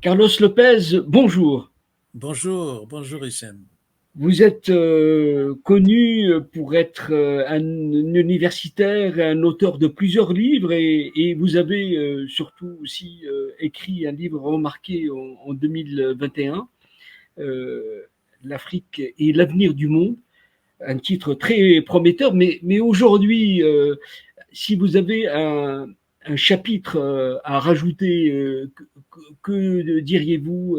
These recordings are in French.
Carlos Lopez, bonjour. Bonjour, bonjour Hichem. Vous êtes connu pour être un universitaire, un auteur de plusieurs livres et vous avez surtout aussi écrit un livre remarqué en 2021, euh, L'Afrique et l'avenir du monde, un titre très prometteur. Mais aujourd'hui, si vous avez un chapitre à rajouter, que diriez-vous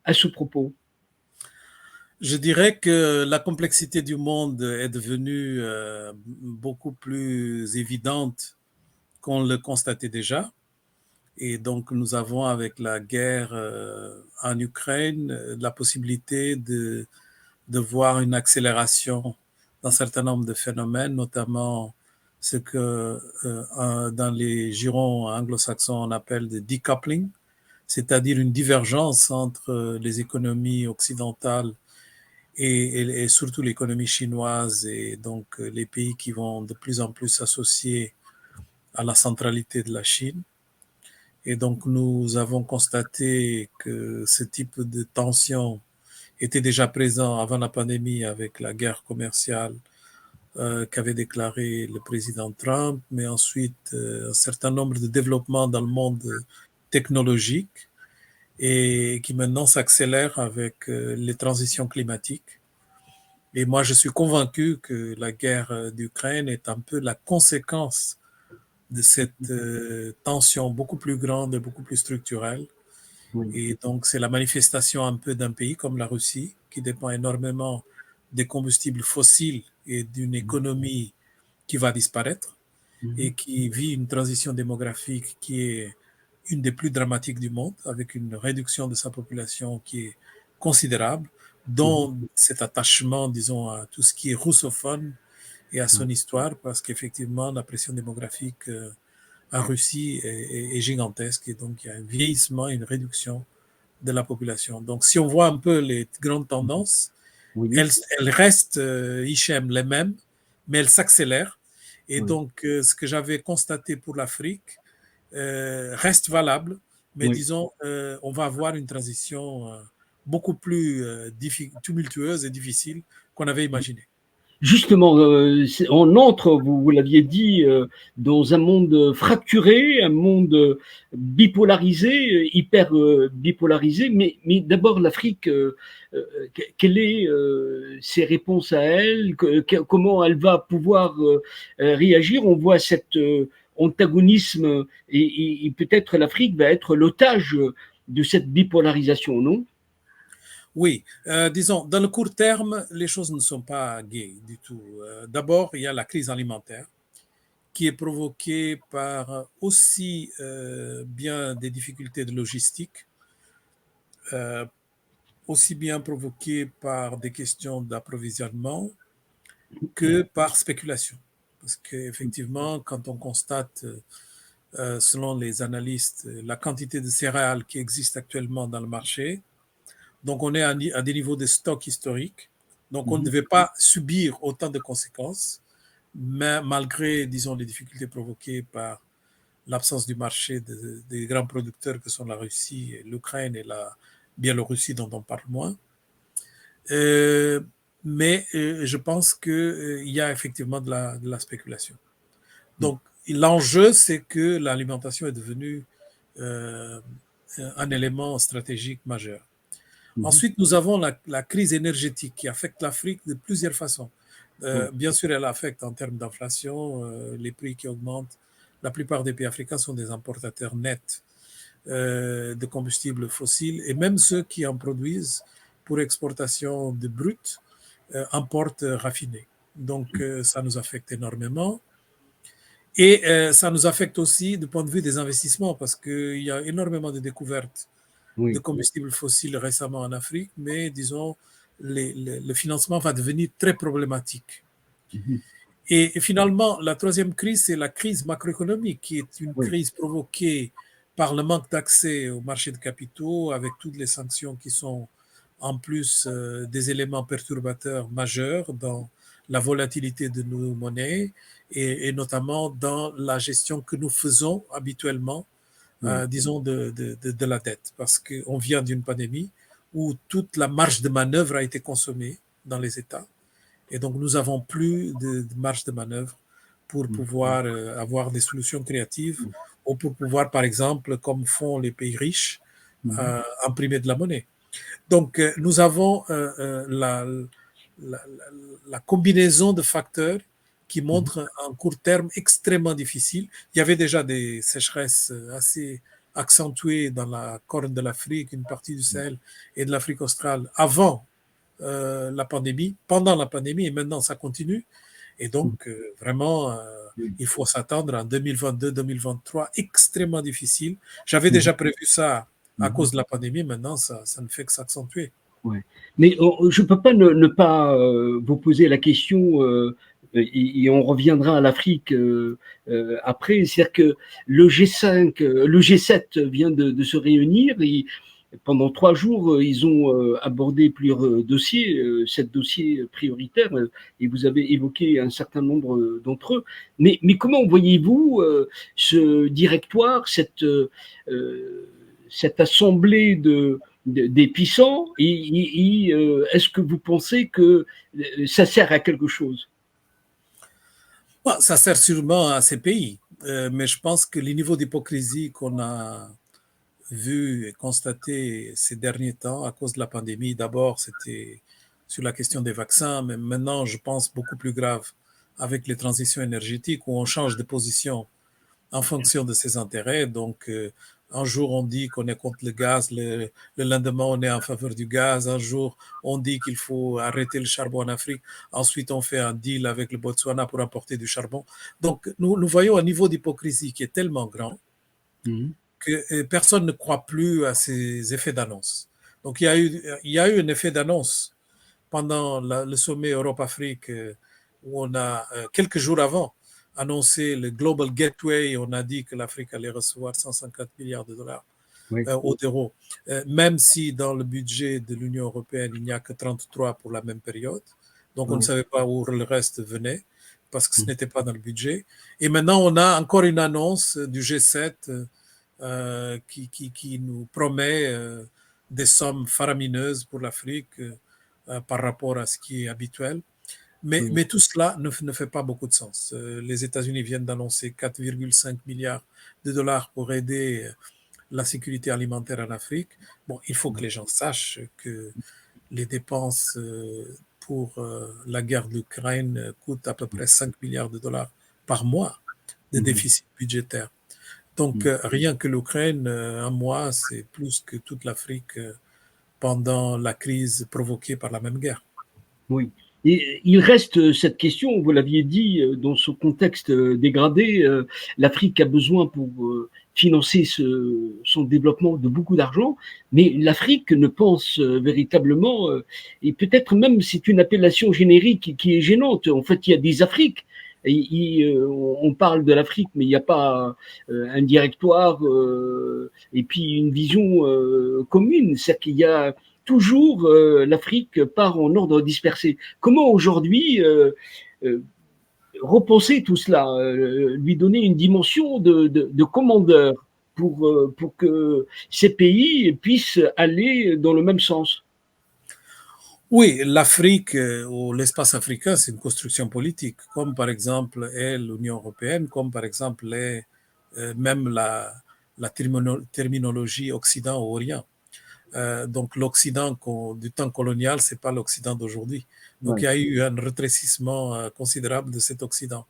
à ce propos? Je dirais que la complexité du monde est devenue beaucoup plus évidente qu'on le constatait déjà. Et donc, nous avons avec la guerre en Ukraine la possibilité de voir une accélération d'un certain nombre de phénomènes, notamment ce que dans les girons anglo-saxons on appelle de decoupling, c'est-à-dire une divergence entre les économies occidentales et surtout l'économie chinoise et donc les pays qui vont de plus en plus s'associer à la centralité de la Chine. Et donc nous avons constaté que ce type de tension était déjà présent avant la pandémie avec la guerre commerciale qu'avait déclaré le président Trump, mais ensuite un certain nombre de développements dans le monde technologique et qui maintenant s'accélèrent avec les transitions climatiques. Et moi, je suis convaincu que la guerre d'Ukraine est un peu la conséquence de cette tension beaucoup plus grande et beaucoup plus structurelle. Oui. Et donc, c'est la manifestation un peu d'un pays comme la Russie, qui dépend énormément des combustibles fossiles et d'une économie qui va disparaître et qui vit une transition démographique qui est une des plus dramatiques du monde, avec une réduction de sa population qui est considérable, dont cet attachement, disons, à tout ce qui est russophone et à son histoire, parce qu'effectivement, la pression démographique en Russie est gigantesque, et donc il y a un vieillissement, une réduction de la population. Donc, si on voit un peu les grandes tendances, Oui, elles restent, Hichem, les mêmes, mais elles s'accélèrent. Et oui, donc, ce que j'avais constaté pour l'Afrique reste valable, mais oui. disons, on va avoir une transition beaucoup plus tumultueuse et difficile qu'on avait imaginé. Justement, on entre, vous l'aviez dit, dans un monde fracturé, un monde bipolarisé, hyper bipolarisé. Mais d'abord, l'Afrique, quelles sont ses réponses à elle? Comment elle va pouvoir réagir? On voit cet antagonisme et peut-être l'Afrique va être l'otage de cette bipolarisation, non? Oui, disons, dans le court terme, les choses ne sont pas gaies du tout. D'abord, il y a la crise alimentaire qui est provoquée par aussi bien des difficultés de logistique, euh, aussi bien provoquées par des questions d'approvisionnement que par spéculation. Parce qu'effectivement, quand on constate, selon les analystes, la quantité de céréales qui existe actuellement dans le marché, donc on est à des niveaux de stock historiques, donc on ne Mhm. devait pas subir autant de conséquences, mais malgré, disons, les difficultés provoquées par l'absence du marché des grands producteurs que sont la Russie, l'Ukraine et la Biélorussie dont on parle moins. Euh, mais je pense qu'il y a effectivement de la spéculation. Donc l'enjeu, c'est que l'alimentation est devenue euh, un élément stratégique majeur. Mhm. Ensuite, nous avons la crise énergétique qui affecte l'Afrique de plusieurs façons. Oui. Bien sûr, elle affecte en termes d'inflation, les prix qui augmentent. La plupart des pays africains sont des importateurs nets de combustibles fossiles et même ceux qui en produisent pour exportation de brut importent raffinés. Donc, ça nous affecte énormément. Et ça nous affecte aussi du point de vue des investissements parce qu'il y a énormément de découvertes de Oui. combustibles fossiles récemment en Afrique, mais disons, le financement va devenir très problématique. Mhm. Et finalement, la troisième crise, c'est la crise macroéconomique, qui est une Oui. crise provoquée par le manque d'accès au marché de capitaux, avec toutes les sanctions qui sont en plus des éléments perturbateurs majeurs dans la volatilité de nos monnaies et notamment dans la gestion que nous faisons habituellement Oui. disons, de la dette, parce qu'on vient d'une pandémie où toute la marge de manœuvre a été consommée dans les États. Et donc, nous n'avons plus de marge de manœuvre pour Mm. pouvoir avoir des solutions créatives Mm. ou pour pouvoir, par exemple, comme font les pays riches, Mm. imprimer de la monnaie. Donc, nous avons la, la combinaison de facteurs qui Mm. montrent un court terme extrêmement difficile. Il y avait déjà des sécheresses assez accentuées dans la corne de l'Afrique, une partie du Sahel et de l'Afrique australe avant la pandémie, pendant la pandémie, et maintenant ça continue. Et Mm. donc, vraiment, Oui. il faut s'attendre en 2022-2023 extrêmement difficile. J'avais Mm. déjà prévu ça à Mm. cause de la pandémie, maintenant ça ne fait que s'accentuer. Ouais. Mais je ne peux pas ne pas vous poser la question, et on reviendra à l'Afrique après. C'est-à-dire que le G5, le G7 vient de se réunir et pendant 3 jours, ils ont abordé plusieurs dossiers, 7 dossiers prioritaires, et vous avez évoqué un certain nombre d'entre eux. Mais comment voyez-vous ce directoire, cette assemblée des puissants, et est-ce que vous pensez que ça sert à quelque chose? Bon, ça sert sûrement à ces pays, mais je pense que les niveaux d'hypocrisie qu'on a vu et constaté ces derniers temps à cause de la pandémie, d'abord c'était sur la question des vaccins, mais maintenant je pense beaucoup plus grave avec les transitions énergétiques où on change de position en fonction de ses intérêts. Donc, un jour, on dit qu'on est contre le gaz, le lendemain, on est en faveur du gaz. Un jour, on dit qu'il faut arrêter le charbon en Afrique. Ensuite, on fait un deal avec le Botswana pour apporter du charbon. Donc, nous voyons un niveau d'hypocrisie qui est tellement grand Mhm. que personne ne croit plus à ces effets d'annonce. Donc, il y a eu un effet d'annonce pendant le sommet Europe-Afrique, où on a, quelques jours avant, annoncé le Global Gateway. On a dit que l'Afrique allait recevoir 150 milliards de dollars Oui. ou d'euros, même si dans le budget de l'Union européenne, il n'y a que 33 pour la même période. Donc, on ne Oui. savait pas où le reste venait parce que ce Mhm. n'était pas dans le budget. Et maintenant, on a encore une annonce du G7 qui nous promet des sommes faramineuses pour l'Afrique par rapport à ce qui est habituel. Oui. Mais tout cela ne fait pas beaucoup de sens. Les États-Unis viennent d'annoncer 4,5 milliards de dollars pour aider la sécurité alimentaire en Afrique. Bon, il faut que les gens sachent que les dépenses pour la guerre de l'Ukraine coûtent à peu près 5 milliards de dollars par mois de Mhm. déficit budgétaire. Donc, Mhm. rien que l'Ukraine, un mois, c'est plus que toute l'Afrique pendant la crise provoquée par la même guerre. Oui. Et il reste cette question, vous l'aviez dit, dans ce contexte dégradé, l'Afrique a besoin pour financer son développement de beaucoup d'argent, mais l'Afrique ne pense véritablement, et peut-être même c'est une appellation générique qui est gênante. En fait, il y a des Afriques. On parle de l'Afrique, mais il n'y a pas un directoire et puis une vision commune. C'est-à-dire qu'il y a toujours l'Afrique part en ordre dispersé. Comment aujourd'hui euh, repenser tout cela, lui donner une dimension de commandeur pour que ces pays puissent aller dans le même sens? Oui, l'Afrique ou l'espace africain, c'est une construction politique, comme par exemple est l'Union européenne, comme par exemple est même la terminologie Occident-Orient. Donc l'Occident du temps colonial, c'est pas l'Occident d'aujourd'hui. Donc il Ouais. y a eu un rétrécissement considérable de cet Occident.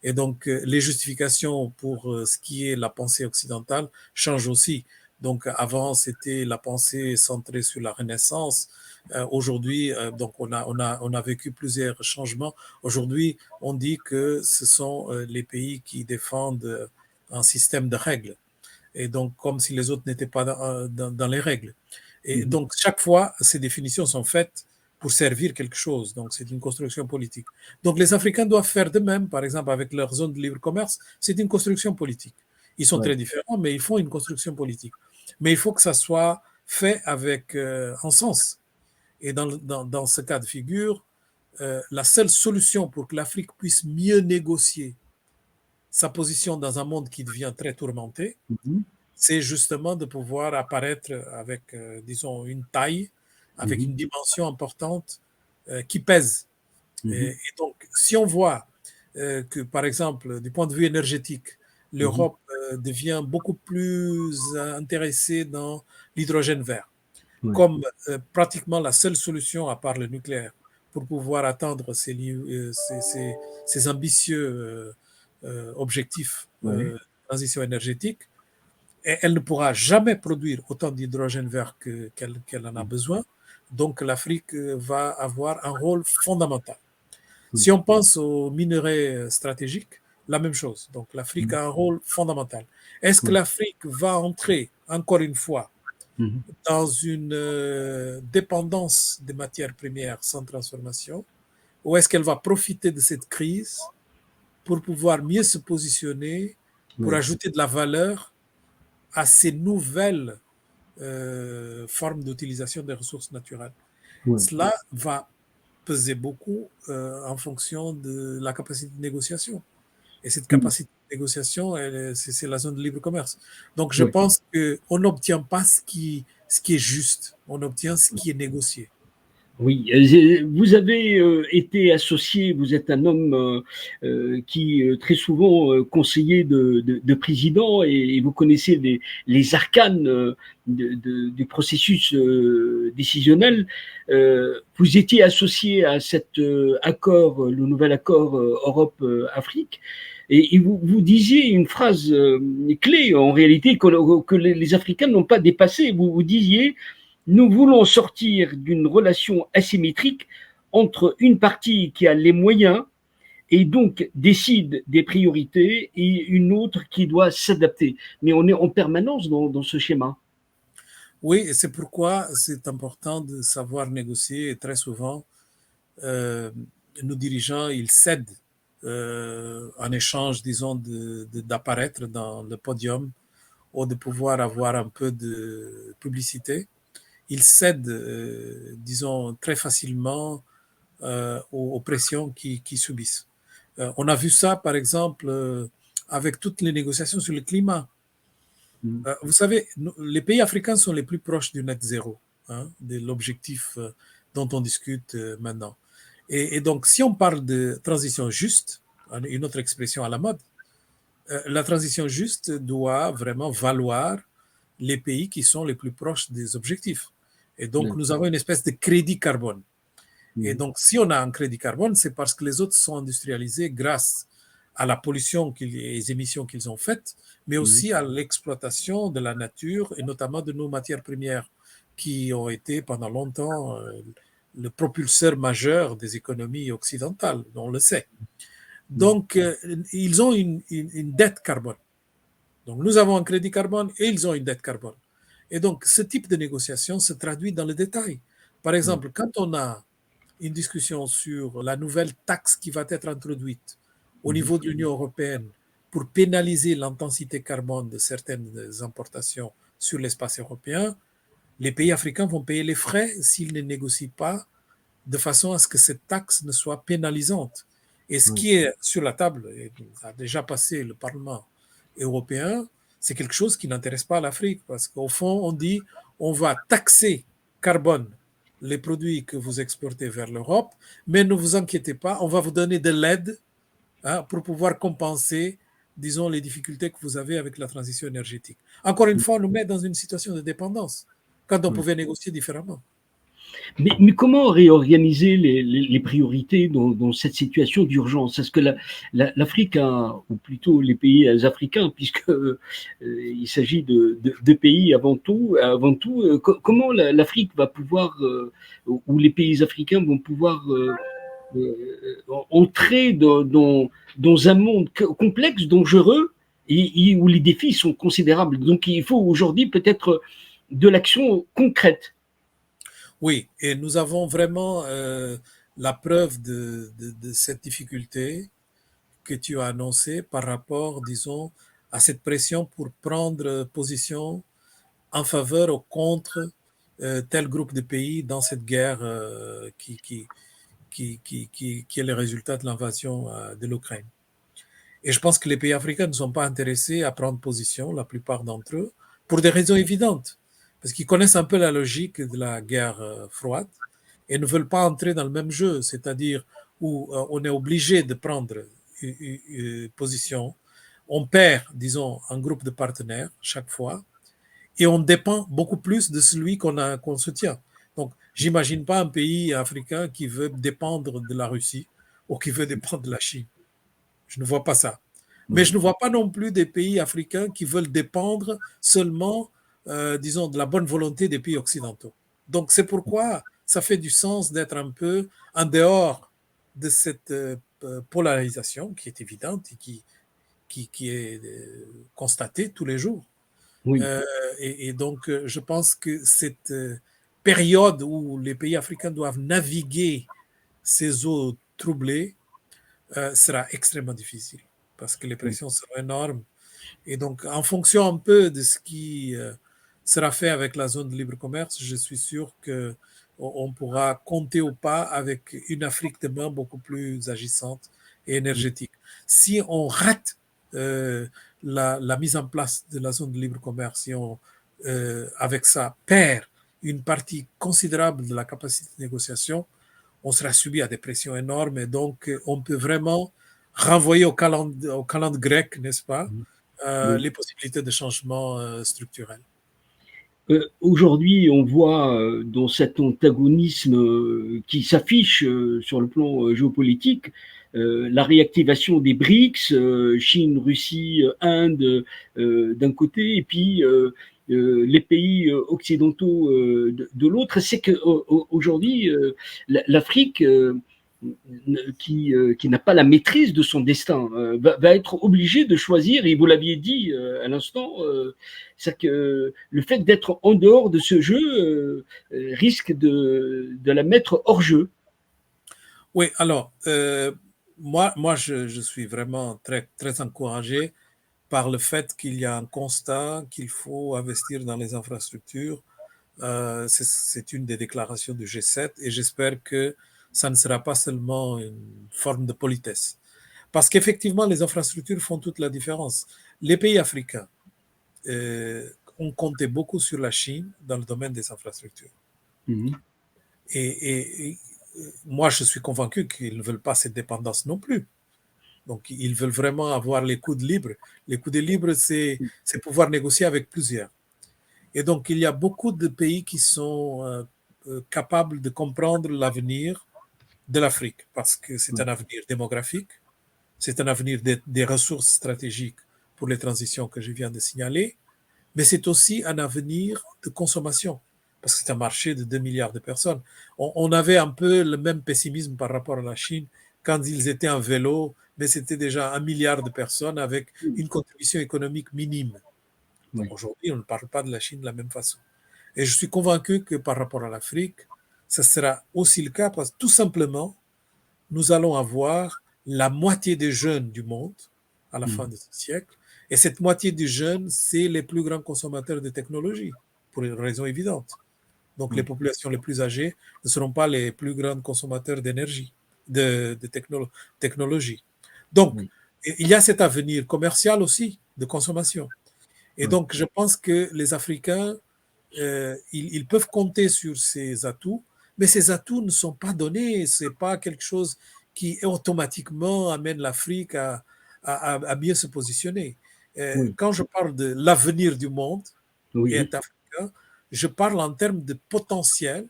Et donc les justifications pour ce qui est la pensée occidentale changent aussi. Donc avant c'était la pensée centrée sur la Renaissance. Aujourd'hui, donc on a vécu plusieurs changements. Aujourd'hui, on dit que ce sont les pays qui défendent un système de règles. Et donc comme si les autres n'étaient pas dans les règles. Et Mhm. donc, chaque fois, ces définitions sont faites pour servir quelque chose. Donc, c'est une construction politique. Donc, les Africains doivent faire de même, par exemple, avec leur zone de libre commerce, c'est une construction politique. Ils sont Ouais. très différents, mais ils font une construction politique. Mais il faut que ça soit fait avec un sens. Et dans ce cas de figure, la seule solution pour que l'Afrique puisse mieux négocier sa position dans un monde qui devient très tourmenté, Mhm. c'est justement de pouvoir apparaître avec, disons, une taille, avec Mhm. une dimension importante qui pèse. Mhm. Et donc, si on voit que, par exemple, du point de vue énergétique, Mhm. l'Europe devient beaucoup plus intéressée dans l'hydrogène vert, Ouais. comme pratiquement la seule solution, à part le nucléaire, pour pouvoir atteindre ces ambitieux objectifs Ouais. de transition énergétique, et elle ne pourra jamais produire autant d'hydrogène vert qu'elle en a besoin. Donc l'Afrique va avoir un rôle fondamental. Ouais. Si on pense aux minerais stratégiques, la même chose. Donc l'Afrique Mhm. a un rôle fondamental. Est-ce que Ouais. l'Afrique va entrer, encore une fois, Mhm. dans une dépendance des matières premières sans transformation, ou est-ce qu'elle va profiter de cette crise pour pouvoir mieux se positionner, pour Ouais. ajouter de la valeur à ces nouvelles formes d'utilisation des ressources naturelles? Ouais. Cela va peser beaucoup en fonction de la capacité de négociation. Et cette Mhm. capacité de négociation, c'est la zone de libre commerce. Donc je Ouais. pense qu'on n'obtient pas ce qui est juste, on obtient ce qui est négocié. Oui, vous avez été associé, vous êtes un homme qui très souvent conseiller de président et vous connaissez les arcanes du processus décisionnel. Vous étiez associé à cet accord, le nouvel accord Europe-Afrique. Et vous disiez une phrase clé en réalité que les Africains n'ont pas dépassé. Vous disiez nous voulons sortir d'une relation asymétrique entre une partie qui a les moyens et donc décide des priorités et une autre qui doit s'adapter. Mais on est en permanence dans ce schéma. Oui, et c'est pourquoi c'est important de savoir négocier. Et très souvent, euh, nos dirigeants, ils cèdent en échange, disons, d'apparaître dans le podium ou de pouvoir avoir un peu de publicité. Ils cèdent, disons, très facilement aux pressions qui subissent. On a vu ça, par exemple, avec toutes les négociations sur le climat. Vous savez, les pays africains sont les plus proches du net zéro, hein, de l'objectif dont on discute maintenant. Et donc, si on parle de transition juste, une autre expression à la mode, la transition juste doit vraiment valoir les pays qui sont les plus proches des objectifs. Et donc, nous avons une espèce de crédit carbone. Et donc, si on a un crédit carbone, c'est parce que les autres sont industrialisés grâce à la pollution et les émissions qu'ils ont faites, mais aussi à l'exploitation de la nature et notamment de nos matières premières qui ont été pendant longtemps le propulseur majeur des économies occidentales, on le sait. Donc, ils ont une dette carbone. Donc, nous avons un crédit carbone et ils ont une dette carbone. Et donc, ce type de négociation se traduit dans le détail. Par exemple, quand on a une discussion sur la nouvelle taxe qui va être introduite au niveau de l'Union européenne pour pénaliser l'intensité carbone de certaines importations sur l'espace européen, les pays africains vont payer les frais s'ils ne négocient pas de façon à ce que cette taxe ne soit pénalisante. Et ce qui est sur la table, et a déjà passé le Parlement européen, c'est quelque chose qui n'intéresse pas l'Afrique, parce qu'au fond, on dit on va taxer carbone les produits que vous exportez vers l'Europe, mais ne vous inquiétez pas, on va vous donner de l'aide hein, pour pouvoir compenser, disons, les difficultés que vous avez avec la transition énergétique. Encore une fois, on nous met dans une situation de dépendance, quand on pouvait négocier différemment. Mais comment réorganiser les priorités dans cette situation d'urgence? Est-ce que l'Afrique, ou plutôt les pays africains, puisque il s'agit de pays avant tout comment l'Afrique va pouvoir, ou les pays africains vont pouvoir entrer dans un monde complexe, dangereux, où les défis sont considérables. Donc il faut aujourd'hui peut-être de l'action concrète. Oui, et nous avons vraiment la preuve de cette difficulté que tu as annoncée par rapport, disons, à cette pression pour prendre position en faveur ou contre tel groupe de pays dans cette guerre qui est le résultat de l'invasion de l'Ukraine. Et je pense que les pays africains ne sont pas intéressés à prendre position, la plupart d'entre eux, pour des raisons évidentes, parce qu'ils connaissent un peu la logique de la guerre froide et ne veulent pas entrer dans le même jeu, c'est-à-dire où on est obligé de prendre une position, on perd, disons, un groupe de partenaires chaque fois, et on dépend beaucoup plus de celui qu'on soutient. Donc, j'imagine pas un pays africain qui veut dépendre de la Russie ou qui veut dépendre de la Chine. Je ne vois pas ça. Mais je ne vois pas non plus des pays africains qui veulent dépendre seulement, disons, de la bonne volonté des pays occidentaux. Donc, c'est pourquoi ça fait du sens d'être un peu en dehors de cette polarisation qui est évidente et qui est constatée tous les jours. Oui. Et donc, je pense que cette période où les pays africains doivent naviguer ces eaux troublées sera extrêmement difficile parce que les pressions seront énormes. Et donc, en fonction un peu de ce qui sera fait avec la zone de libre commerce, je suis sûr qu'on pourra compter ou pas avec une Afrique demain beaucoup plus agissante et énergétique. Si on rate la mise en place de la zone de libre commerce, si on, avec ça, perd une partie considérable de la capacité de négociation, on sera subi à des pressions énormes et donc on peut vraiment renvoyer au calendrier grec, n'est-ce pas, Oui. les possibilités de changement structurel. Aujourd'hui, on voit dans cet antagonisme qui s'affiche sur le plan géopolitique la réactivation des BRICS, Chine, Russie, Inde d'un côté, et puis les pays occidentaux de l'autre. C'est qu'aujourd'hui, l'Afrique qui n'a pas la maîtrise de son destin va être obligé de choisir, et vous l'aviez dit à l'instant, c'est que le fait d'être en dehors de ce jeu risque de la mettre hors jeu. Oui, alors, moi je suis vraiment très, très encouragé par le fait qu'il y a un constat qu'il faut investir dans les infrastructures. C'est une des déclarations du G7 et j'espère que ça ne sera pas seulement une forme de politesse. Parce qu'effectivement, les infrastructures font toute la différence. Les pays africains ont compté beaucoup sur la Chine dans le domaine des infrastructures. Mmh. Et moi, je suis convaincu qu'ils ne veulent pas cette dépendance non plus. Donc, ils veulent vraiment avoir les coudes libres. Les coudes libres, c'est pouvoir négocier avec plusieurs. Et donc, il y a beaucoup de pays qui sont capables de comprendre l'avenir de l'Afrique parce que c'est un avenir démographique, c'est un avenir des ressources stratégiques pour les transitions que je viens de signaler, mais c'est aussi un avenir de consommation parce que c'est un marché de 2 milliards de personnes. On avait un peu le même pessimisme par rapport à la Chine quand ils étaient en vélo, mais c'était déjà 1 milliard de personnes avec une contribution économique minime. Donc aujourd'hui, on ne parle pas de la Chine de la même façon. Et je suis convaincu que par rapport à l'Afrique, ça sera aussi le cas parce que tout simplement, nous allons avoir la moitié des jeunes du monde à la fin de ce siècle. Et cette moitié des jeunes, c'est les plus grands consommateurs de technologie, pour une raison évidente. Donc les populations les plus âgées ne seront pas les plus grands consommateurs d'énergie, de technologie. Donc, il y a cet avenir commercial aussi de consommation. Et donc, je pense que les Africains, ils peuvent compter sur ces atouts, mais ces atouts ne sont pas donnés. Ce n'est pas quelque chose qui automatiquement amène l'Afrique à bien se positionner. Quand je parle de l'avenir du monde et Oui, est africain, je parle en termes de potentiel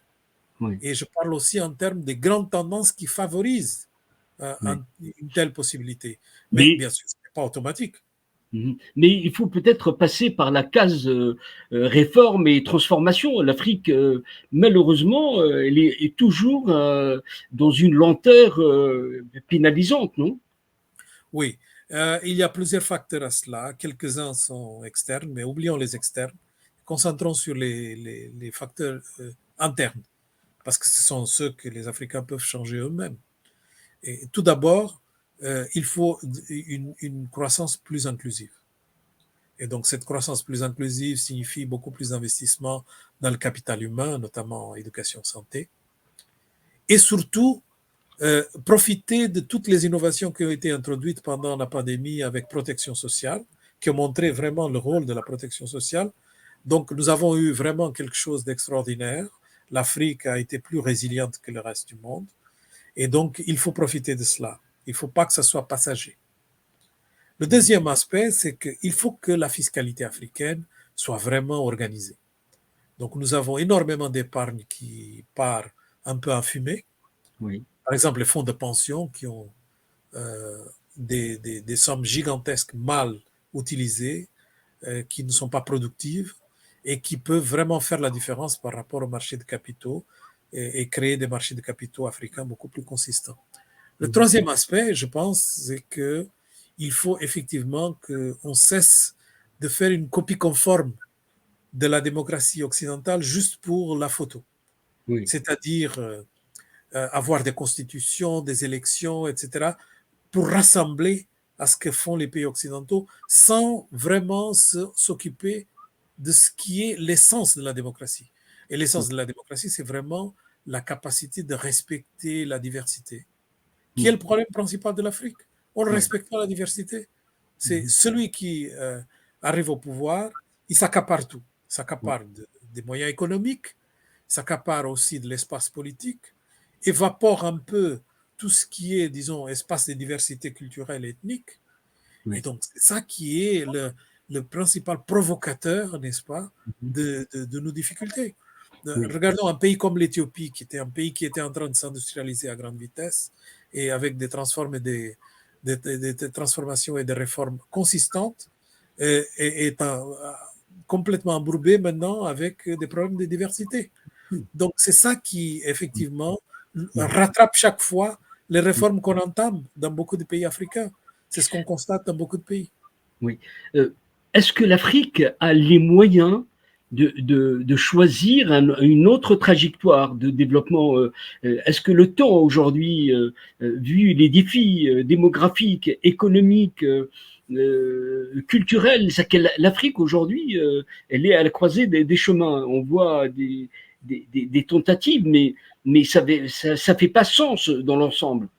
oui, et je parle aussi en termes de grandes tendances qui favorisent oui. une telle possibilité. Mais Mais bien sûr, ce n'est pas automatique. Mais il faut peut-être passer par la case réforme et transformation. L'Afrique, malheureusement, elle est toujours dans une lenteur pénalisante, non? Oui, il y a plusieurs facteurs à cela. Quelques-uns sont externes, mais oublions les externes. Concentrons sur les facteurs internes, parce que ce sont ceux que les Africains peuvent changer eux-mêmes. Et tout d'abord, il faut une croissance plus inclusive. Et donc, cette croissance plus inclusive signifie beaucoup plus d'investissement dans le capital humain, notamment en éducation, santé. Et surtout, profiter de toutes les innovations qui ont été introduites pendant la pandémie avec protection sociale, qui ont montré vraiment le rôle de la protection sociale, Donc, nous avons eu vraiment quelque chose d'extraordinaire. L'Afrique a été plus résiliente que le reste du monde. Et donc, il faut profiter de cela. Il ne faut pas que ce soit passager. Le deuxième aspect, c'est qu'il faut que la fiscalité africaine soit vraiment organisée. Donc, nous avons énormément d'épargne qui part un peu en fumée. Oui. Par exemple, les fonds de pension qui ont des sommes gigantesques mal utilisées, qui ne sont pas productives et qui peuvent vraiment faire la différence par rapport au marché de capitaux et créer des marchés de capitaux africains beaucoup plus consistants. Le troisième aspect, je pense, c'est qu'il faut effectivement qu'on cesse de faire une copie conforme de la démocratie occidentale juste pour la photo. Oui. C'est-à-dire avoir des constitutions, des élections, etc., pour rassembler à ce que font les pays occidentaux sans vraiment s'occuper de ce qui est l'essence de la démocratie. Et l'essence de la démocratie, c'est vraiment la capacité de respecter la diversité. Qui est le problème principal de l'Afrique? On ne respecte pas la diversité. C'est celui qui arrive au pouvoir, il s'accapare tout. Il s'accapare des moyens économiques, il s'accapare aussi de l'espace politique, évapore un peu tout ce qui est, disons, espace de diversité culturelle et ethnique. Et donc, c'est ça qui est le principal provocateur, n'est-ce pas, de nos difficultés. Regardons un pays comme l'Éthiopie, qui était un pays qui était en train de s'industrialiser à grande vitesse et avec des transformations et des réformes consistantes, est complètement embourbé maintenant avec des problèmes de diversité. Donc, c'est ça qui, effectivement, rattrape chaque fois les réformes qu'on entame dans beaucoup de pays africains. C'est ce qu'on constate dans beaucoup de pays. Oui. Est-ce que l'Afrique a les moyens de choisir une autre trajectoire de développement? Est-ce que le temps aujourd'hui, vu les défis démographiques, économiques, culturels, c'est que l'Afrique aujourd'hui, elle est à la croisée des chemins. On voit des tentatives, mais ça fait pas sens dans l'ensemble.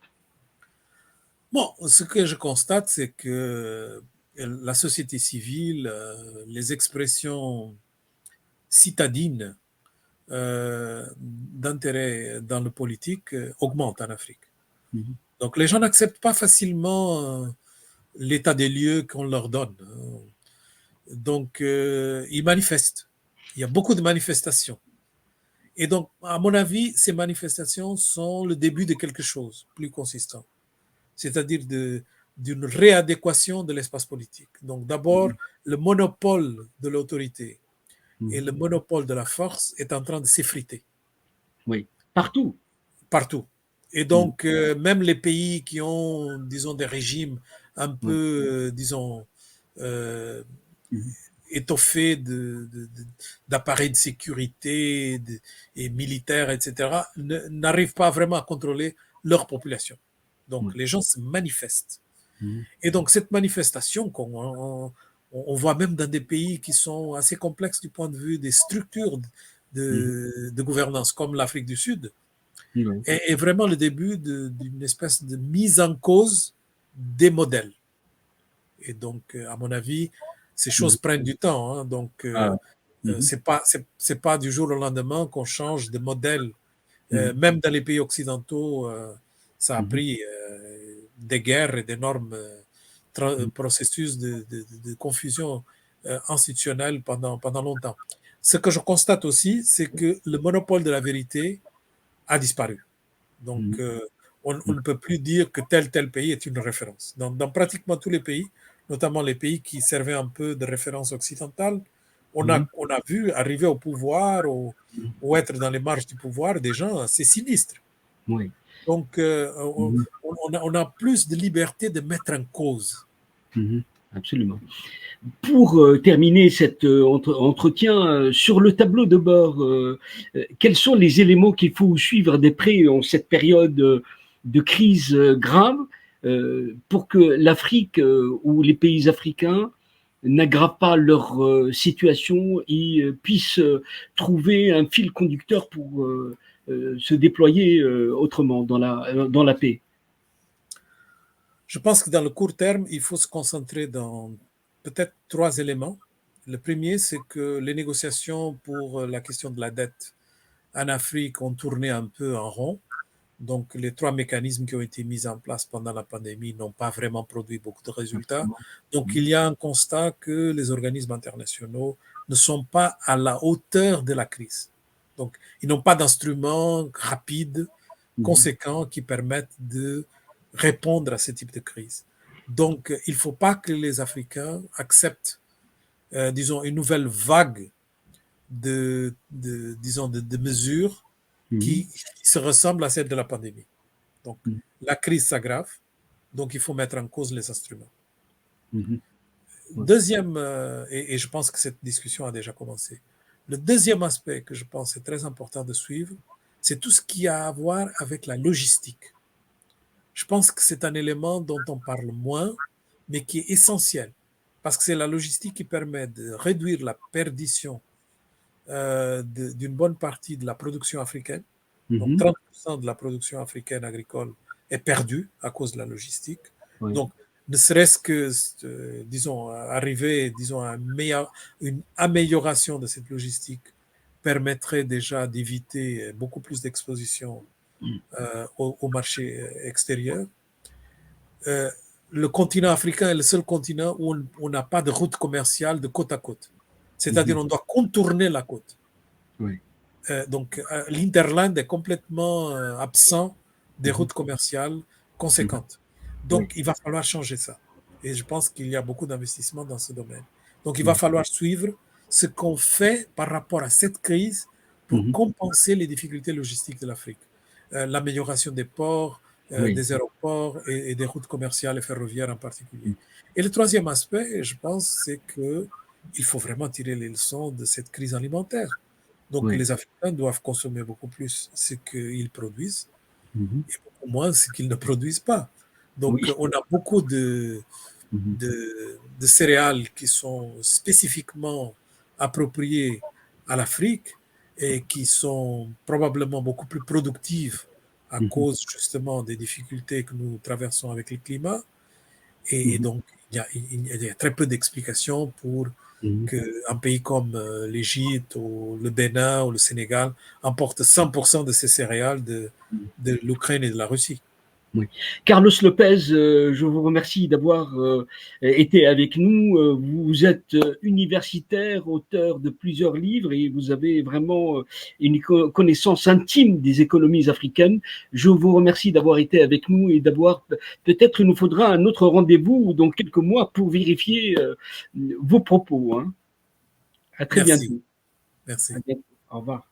Bon, ce que je constate, c'est que la société civile, les expressions citadines d'intérêt dans le politique augmentent en Afrique. Donc les gens n'acceptent pas facilement l'état des lieux qu'on leur donne. Donc ils manifestent. Il y a beaucoup de manifestations. Et donc, à mon avis, ces manifestations sont le début de quelque chose de plus consistant, c'est-à-dire d'une réadéquation de l'espace politique. Donc d'abord, le monopole de l'autorité et le monopole de la force est en train de s'effriter. Oui, partout. Partout. Et donc, même les pays qui ont, disons, des régimes un peu, disons, étoffés d'appareils de sécurité et militaires, etc., n'arrivent pas vraiment à contrôler leur population. Donc, les gens se manifestent. Et donc, cette manifestation, on voit même dans des pays qui sont assez complexes du point de vue des structures de gouvernance, comme l'Afrique du Sud, est vraiment le début d'une espèce de mise en cause des modèles. Et donc, à mon avis, ces choses prennent du temps. Hein, donc, c'est pas du jour au lendemain qu'on change de modèle. Même dans les pays occidentaux, ça a pris des guerres et d'énormes processus de confusion institutionnelle pendant longtemps. Ce que je constate aussi, c'est que le monopole de la vérité a disparu. Donc, on ne peut plus dire que tel pays est une référence. Dans pratiquement tous les pays, notamment les pays qui servaient un peu de référence occidentale, on a vu arriver au pouvoir ou être dans les marges du pouvoir des gens assez sinistres. Oui. Donc, on a plus de liberté de mettre en cause. Absolument. Pour terminer cet entretien, sur le tableau de bord, quels sont les éléments qu'il faut suivre de près en cette période de crise grave pour que l'Afrique ou les pays africains n'aggravent pas leur situation et puissent trouver un fil conducteur pour se déployer autrement dans la paix? Je pense que dans le court terme, il faut se concentrer dans peut-être 3 éléments. Le premier, c'est que les négociations pour la question de la dette en Afrique ont tourné un peu en rond. Donc, les trois mécanismes qui ont été mis en place pendant la pandémie n'ont pas vraiment produit beaucoup de résultats. Donc, il y a un constat que les organismes internationaux ne sont pas à la hauteur de la crise. Donc, ils n'ont pas d'instruments rapides, conséquents, qui permettent de répondre à ce type de crise. Donc, il ne faut pas que les Africains acceptent, disons, une nouvelle vague de mesures qui se ressemblent à celle de la pandémie. Donc, la crise s'aggrave, donc il faut mettre en cause les instruments. Deuxième, et je pense que cette discussion a déjà commencé, le deuxième aspect que je pense est très important de suivre, c'est tout ce qui a à voir avec la logistique. Je pense que c'est un élément dont on parle moins, mais qui est essentiel, parce que c'est la logistique qui permet de réduire la perdition d'une bonne partie de la production africaine. Donc 30% de la production africaine agricole est perdue à cause de la logistique. Donc, ne serait-ce que, disons, arriver, disons, à une amélioration de cette logistique permettrait déjà d'éviter beaucoup plus d'exposition au marché extérieur. Le continent africain est le seul continent où on n'a pas de route commerciale de côte à côte. C'est-à-dire on doit contourner la côte. Donc, l'Interland est complètement absent des routes commerciales conséquentes. Donc, il va falloir changer ça. Et je pense qu'il y a beaucoup d'investissements dans ce domaine. Donc, il va falloir suivre ce qu'on fait par rapport à cette crise pour compenser les difficultés logistiques de l'Afrique. L'amélioration des ports, des aéroports et des routes commerciales et ferroviaires en particulier. Et le troisième aspect, je pense, c'est qu'il faut vraiment tirer les leçons de cette crise alimentaire. Donc, les Africains doivent consommer beaucoup plus ce qu'ils produisent et beaucoup moins ce qu'ils ne produisent pas. Donc, on a beaucoup de céréales qui sont spécifiquement appropriées à l'Afrique et qui sont probablement beaucoup plus productives à cause justement des difficultés que nous traversons avec le climat. Et donc, il y a très peu d'explications pour qu'un pays comme l'Égypte ou le Bénin ou le Sénégal importe 100% de ces céréales de l'Ukraine et de la Russie. Carlos Lopez, je vous remercie d'avoir été avec nous. Vous êtes universitaire, auteur de plusieurs livres et vous avez vraiment une connaissance intime des économies africaines. Je vous remercie d'avoir été avec nous et d'avoir, peut-être il nous faudra un autre rendez-vous dans quelques mois pour vérifier vos propos. Hein. À très bientôt. Merci. À bientôt. Au revoir.